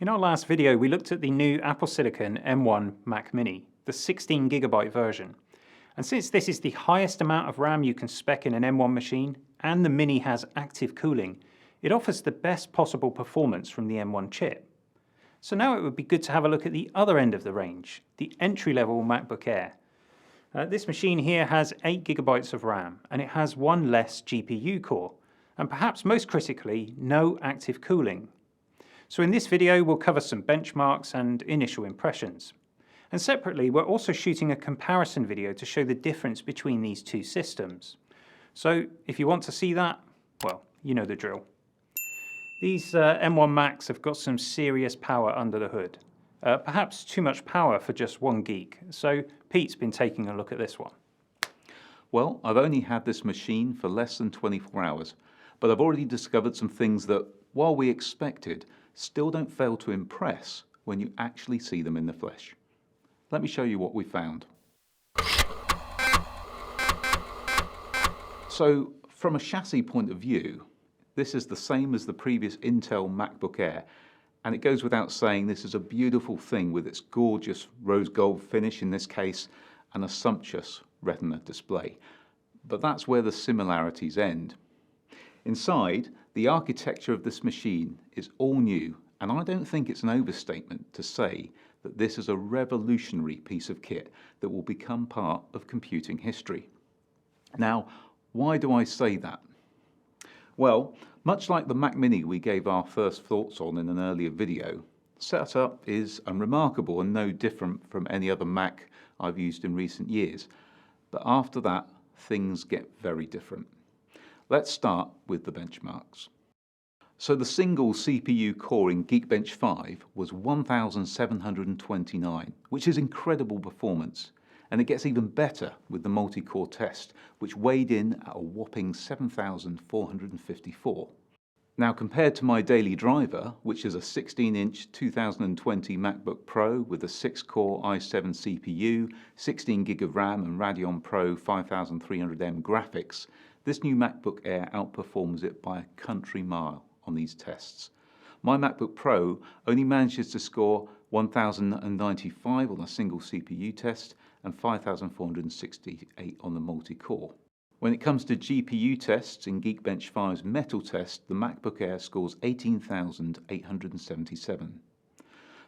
In our last video, we looked at the new Apple Silicon M1 Mac Mini, the 16GB version. And since this is the highest amount of RAM you can spec in an M1 machine, and the Mini has active cooling, it offers the best possible performance from the M1 chip. So now it would be good to have a look at the other end of the range, the entry-level MacBook Air. This machine here has 8GB of RAM, and it has one less GPU core, and perhaps most critically, no active cooling. So in this video, we'll cover some benchmarks and initial impressions. And separately, we're also shooting a comparison video to show the difference between these two systems. So if you want to see that, well, you know the drill. These M1 Macs have got some serious power under the hood. Perhaps too much power for just one geek. So Pete's been taking a look at this one. Well, I've only had this machine for less than 24 hours, but I've already discovered some things that, while we expected, still don't fail to impress when you actually see them in the flesh. Let me show you what we found. So, from a chassis point of view, this is the same as the previous Intel MacBook Air, and it goes without saying this is a beautiful thing with its gorgeous rose gold finish in this case and a sumptuous Retina display. But that's where the similarities end. Inside, the architecture of this machine is all new, and I don't think it's an overstatement to say that this is a revolutionary piece of kit that will become part of computing history. Now, why do I say that? Well, much like the Mac Mini we gave our first thoughts on in an earlier video, setup is unremarkable and no different from any other Mac I've used in recent years. But after that, things get very different. Let's start with the benchmarks. So the single CPU core in Geekbench 5 was 1729, which is incredible performance. And it gets even better with the multi-core test, which weighed in at a whopping 7,454. Now compared to my daily driver, which is a 16-inch 2020 MacBook Pro with a 6-core i7 CPU, 16GB of RAM and Radeon Pro 5300M graphics, this new MacBook Air outperforms it by a country mile on these tests. My MacBook Pro only manages to score 1095 on a single CPU test and 5468 on the multi-core. When it comes to GPU tests in Geekbench 5's Metal test, the MacBook Air scores 18,877.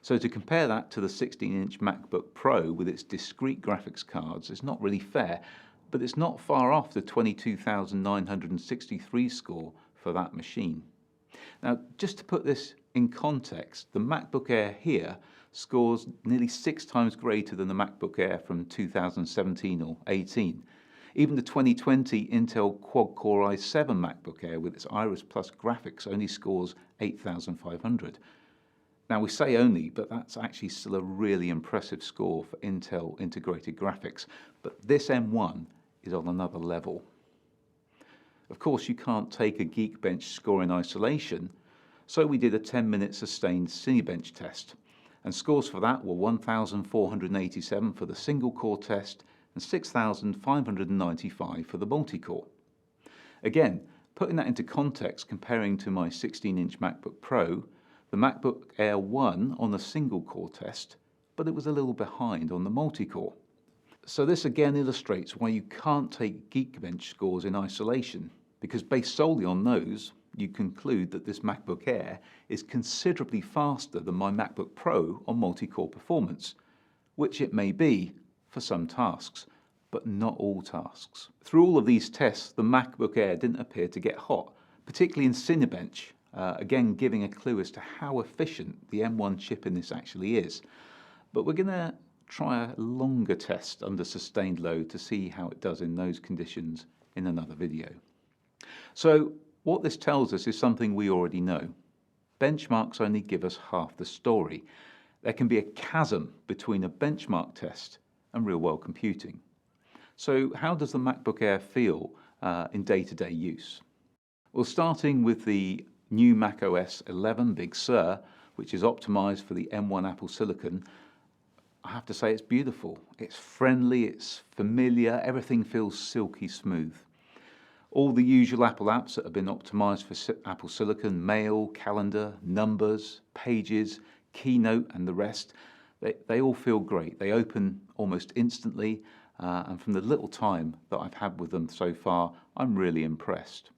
So to compare that to the 16-inch MacBook Pro with its discrete graphics cards is not really fair, but it's not far off the 22,963 score for that machine. Now, just to put this in context, the MacBook Air here scores nearly 6 times greater than the MacBook Air from 2017 or 18. Even the 2020 Intel quad-core i7 MacBook Air with its Iris Plus graphics only scores 8,500. Now we say only, but that's actually still a really impressive score for Intel integrated graphics. But this M1 is on another level. Of course, you can't take a Geekbench score in isolation, so we did a 10-minute sustained Cinebench test. And scores for that were 1,487 for the single-core test and 6,595 for the multi-core. Again, putting that into context, comparing to my 16-inch MacBook Pro, the MacBook Air won on the single-core test, but it was a little behind on the multi-core. So this again illustrates why you can't take Geekbench scores in isolation, because based solely on those, you conclude that this MacBook Air is considerably faster than my MacBook Pro on multi-core performance, which it may be for some tasks, but not all tasks. Through all of these tests, the MacBook Air didn't appear to get hot, particularly in Cinebench, again giving a clue as to how efficient the M1 chip in this actually is. But we're going to try a longer test under sustained load to see how it does in those conditions in another video. So what this tells us is something we already know. Benchmarks only give us half the story. There can be a chasm between a benchmark test and real-world computing. So how does the MacBook Air feel in day-to-day use? Well, starting with the new macOS 11 Big Sur, which is optimized for the M1 Apple Silicon, I have to say it's beautiful. It's friendly, it's familiar, everything feels silky smooth. All the usual Apple apps that have been optimized for Apple Silicon, Mail, Calendar, Numbers, Pages, Keynote and the rest, they all feel great. They open almost instantly, and from the little time that I've had with them so far, I'm really impressed.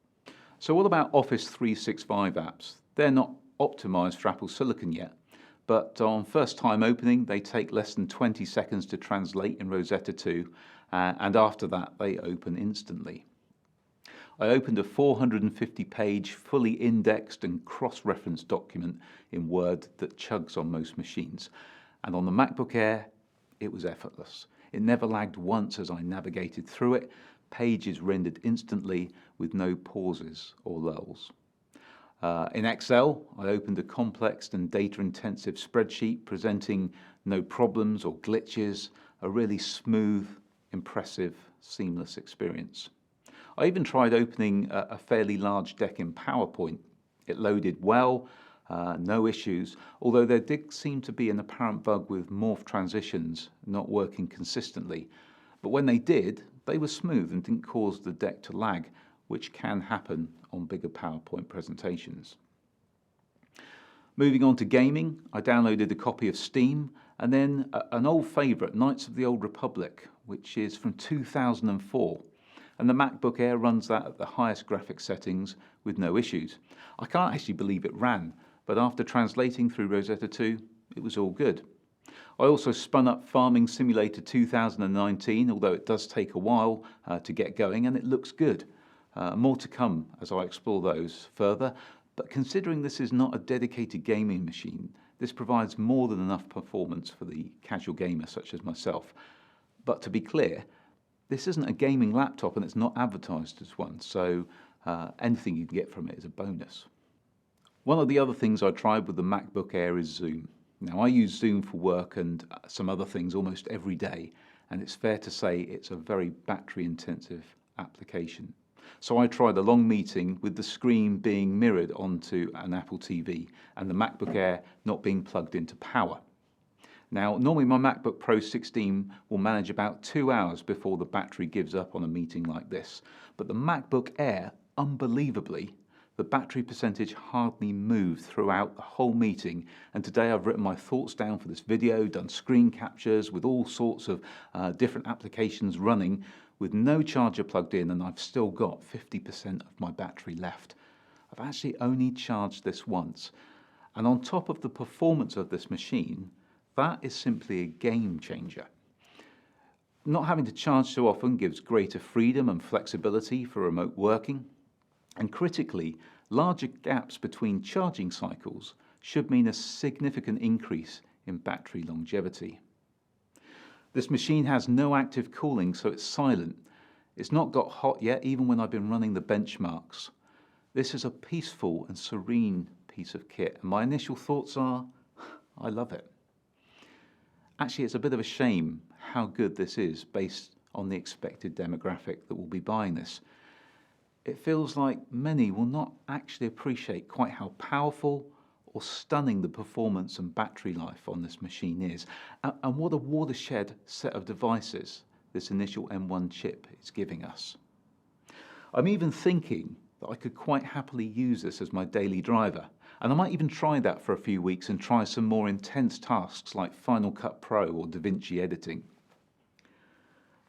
So what about Office 365 apps? They're not optimized for Apple Silicon yet, but on first time opening, they take less than 20 seconds to translate in Rosetta 2, and after that, they open instantly. I opened a 450-page, fully indexed and cross-referenced document in Word that chugs on most machines. And on the MacBook Air, it was effortless. It never lagged once as I navigated through it. Pages rendered instantly with no pauses or lulls. In Excel, I opened a complex and data-intensive spreadsheet presenting no problems or glitches, a really smooth, impressive, seamless experience. I even tried opening a fairly large deck in PowerPoint. It loaded well, no issues, although there did seem to be an apparent bug with morph transitions not working consistently. But when they did, they were smooth and didn't cause the deck to lag, which can happen on bigger PowerPoint presentations. Moving on to gaming, I downloaded a copy of Steam and then an old favourite, Knights of the Old Republic, which is from 2004. And the MacBook Air runs that at the highest graphics settings with no issues. I can't actually believe it ran, but after translating through Rosetta 2, it was all good. I also spun up Farming Simulator 2019, although it does take a while to get going, and it looks good. More to come as I explore those further, but considering this is not a dedicated gaming machine, this provides more than enough performance for the casual gamer such as myself. But to be clear, this isn't a gaming laptop and it's not advertised as one, so anything you can get from it is a bonus. One of the other things I tried with the MacBook Air is Zoom. Now, I use Zoom for work and some other things almost every day, and it's fair to say it's a very battery-intensive application. So I tried a long meeting with the screen being mirrored onto an Apple TV and the MacBook Air not being plugged into power. Now, normally my MacBook Pro 16 will manage about 2 hours before the battery gives up on a meeting like this. But the MacBook Air, unbelievably, the battery percentage hardly moved throughout the whole meeting. And today I've written my thoughts down for this video, done screen captures with all sorts of different applications running with no charger plugged in, and I've still got 50% of my battery left. I've actually only charged this once. And on top of the performance of this machine, that is simply a game changer. Not having to charge so often gives greater freedom and flexibility for remote working. And critically, larger gaps between charging cycles should mean a significant increase in battery longevity. This machine has no active cooling, so it's silent. It's not got hot yet, even when I've been running the benchmarks. This is a peaceful and serene piece of kit, and my initial thoughts are, I love it. Actually, it's a bit of a shame how good this is based on the expected demographic that will be buying this. It feels like many will not actually appreciate quite how powerful or stunning the performance and battery life on this machine is, and what a watershed set of devices this initial M1 chip is giving us. I'm even thinking that I could quite happily use this as my daily driver, and I might even try that for a few weeks and try some more intense tasks like Final Cut Pro or DaVinci editing.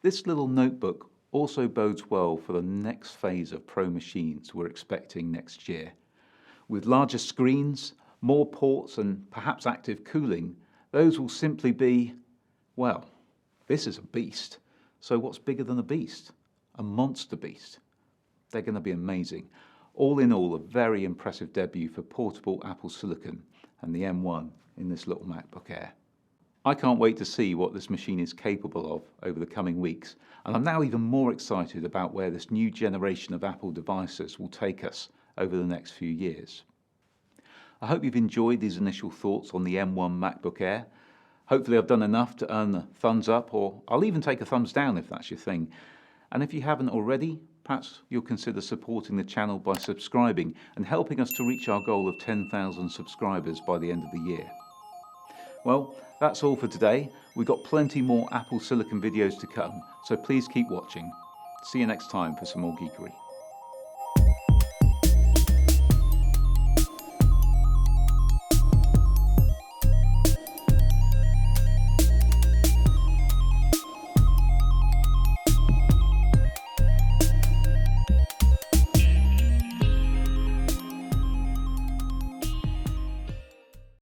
This little notebook also bodes well for the next phase of Pro machines we're expecting next year. With larger screens, more ports and perhaps active cooling, those will simply be, well, this is a beast. So what's bigger than a beast? A monster beast. They're going to be amazing. All in all, a very impressive debut for portable Apple Silicon and the M1 in this little MacBook Air. I can't wait to see what this machine is capable of over the coming weeks, and I'm now even more excited about where this new generation of Apple devices will take us over the next few years. I hope you've enjoyed these initial thoughts on the M1 MacBook Air. Hopefully I've done enough to earn a thumbs up, or I'll even take a thumbs down if that's your thing. And if you haven't already, perhaps you'll consider supporting the channel by subscribing and helping us to reach our goal of 10,000 subscribers by the end of the year. Well, that's all for today. We've got plenty more Apple Silicon videos to come, so please keep watching. See you next time for some more geekery.